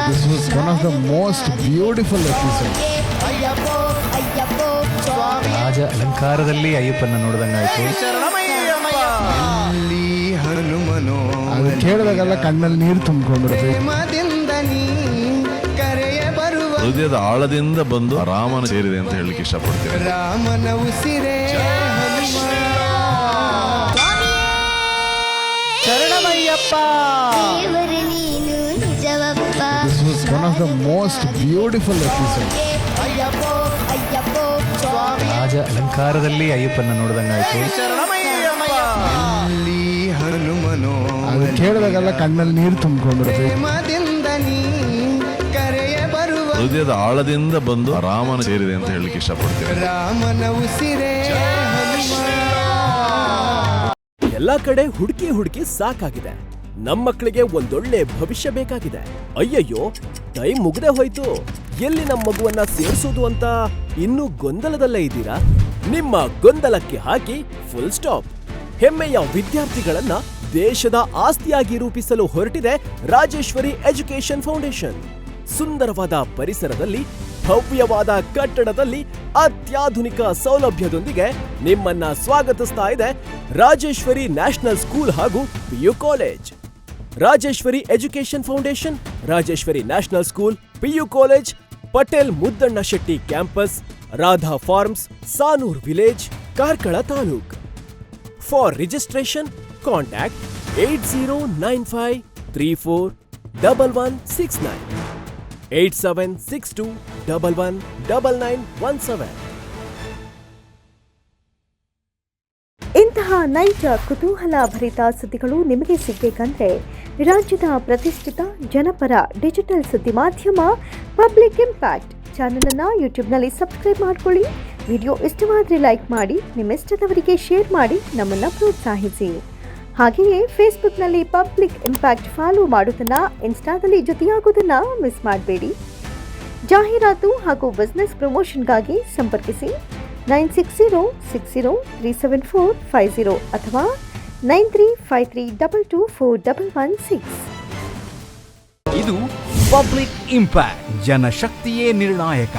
This was one of the most beautiful episodes. ರಾಜ ಅಲಂಕಾರದಲ್ಲಿ ಅಯ್ಯಪ್ಪನ ನೋಡಿದಂಗಾಯ್ತು. ಅದು ಕೇಳಿದಾಗೆಲ್ಲ ಕಣ್ಣಲ್ಲಿ ನೀರು ತುಂಬಿಕೊಂಡಿರುತ್ತೆ. ಹೃದಯದ ಆಳದಿಂದ ಬಂದು ರಾಮನ ಸೇರಿದೆ ಅಂತ ಹೇಳಲಿಕ್ಕೆ ಇಷ್ಟಪಡ್ತೀನಿ. ರಾಮನ ಉಸಿರೇ ಶರಣಮಯ್ಯಪ್ಪ. This was one of the most beautiful episodes. ರಾಜ ಅಲಂಕಾರದಲ್ಲಿ ಅಯ್ಯಪ್ಪನ ನೋಡಿದಂಗಾಯ್ತು. ಅದು ಕೇಳಿದಾಗೆಲ್ಲ ಕಣ್ಣಲ್ಲಿ ನೀರು ತುಂಬಿಕೊಂಡಿರುತ್ತೆ. ಹೃದಯದ ಆಳದಿಂದ ಬಂದು ರಾಮನ ಸೇರಿದೆ ಅಂತ ಹೇಳಲಿಕ್ಕೆ ಇಷ್ಟಪಡ್ತೀನಿ. ರಾಮನ ಉಸಿರೇ ಎಲ್ಲಾ ಕಡೆ ಹುಡುಕಿ ಸಾಕಾಗಿದೆ. ನಮ್ಮ ಮಕ್ಕಳಿಗೆ ಒಂದೊಳ್ಳೆ ಭವಿಷ್ಯ ಬೇಕಾಗಿದೆ. ಅಯ್ಯಯ್ಯೋ, ಟೈಮ್ ಮುಗ್ದೇ ಹೋಯ್ತು. ಎಲ್ಲಿ ನಮ್ಮ ಮಗುವನ್ನ ಸೇರಿಸೋದು ಅಂತ ಇನ್ನೂ ಗೊಂದಲದಲ್ಲೇ ಇದ್ದೀರಾ? ನಿಮ್ಮ ಗೊಂದಲಕ್ಕೆ ಹಾಕಿ ಫುಲ್ ಸ್ಟಾಪ್. ಹೆಮ್ಮೆಯ ವಿದ್ಯಾರ್ಥಿಗಳನ್ನ ದೇಶದ ಆಸ್ತಿಯಾಗಿ ರೂಪಿಸಲು ಹೊರಟಿದೆ ರಾಜೇಶ್ವರಿ ಎಜುಕೇಶನ್ ಫೌಂಡೇಶನ್. ಸುಂದರವಾದ ಪರಿಸರದಲ್ಲಿ, ಭವ್ಯವಾದ ಕಟ್ಟಡದಲ್ಲಿ, ಅತ್ಯಾಧುನಿಕ ಸೌಲಭ್ಯದೊಂದಿಗೆ ನಿಮ್ಮನ್ನ ಸ್ವಾಗತಿಸ್ತಾ ಇದೆ ರಾಜೇಶ್ವರಿ ನ್ಯಾಷನಲ್ ಸ್ಕೂಲ್ ಹಾಗೂ PU college. Rajeshwari education foundation, Rajeshwari national school, PU college, Patel Muddanna Shetty campus, Radha farms, Sanur village, Karkala taluk. For registration contact 8095341169 8762119917. ಇಂತಹ ನೈಜ ಕುತೂಹಲ ಭರಿತ ಸುದ್ದಿಗಳು ನಿಮಗೆ ಸಿಗಬೇಕಂದ್ರೆ ರಾಜ್ಯದ ಪ್ರತಿಷ್ಠಿತ ಜನಪರ ಡಿಜಿಟಲ್ ಸುದ್ದಿ ಮಾಧ್ಯಮ ಪಬ್ಲಿಕ್ ಇಂಪ್ಯಾಕ್ಟ್ ಚಾನೆಲ್ ಅನ್ನು ಯೂಟ್ಯೂಬ್ನಲ್ಲಿ ಸಬ್ಸ್ಕ್ರೈಬ್ ಮಾಡ್ಕೊಳ್ಳಿ. ವಿಡಿಯೋ ಇಷ್ಟವಾದರೆ ಲೈಕ್ ಮಾಡಿ, ನಿಮ್ಮಿಷ್ಟದವರಿಗೆ ಶೇರ್ ಮಾಡಿ ನಮ್ಮನ್ನು ಪ್ರೋತ್ಸಾಹಿಸಿ. ಹಾಗೆಯೇ ಫೇಸ್ಬುಕ್ನಲ್ಲಿ ಪಬ್ಲಿಕ್ ಇಂಪ್ಯಾಕ್ಟ್ ಫಾಲೋ ಮಾಡೋದನ್ನ, ಇನ್ಸ್ಟಾದಲ್ಲಿ ಜೊತೆಯಾಗೋದನ್ನ ಮಿಸ್ ಮಾಡಬೇಡಿ. ಜಾಹೀರಾತು ಹಾಗೂ ಬಿಸ್ನೆಸ್ ಪ್ರಮೋಷನ್ಗಾಗಿ ಸಂಪರ್ಕಿಸಿ 9606037450 ಅಥವಾ 9353224116. ಇದು ಪಬ್ಲಿಕ್ ಇಂಪ್ಯಾಕ್ಟ್, ಜನಶಕ್ತಿಯೇ ನಿರ್ಣಾಯಕ.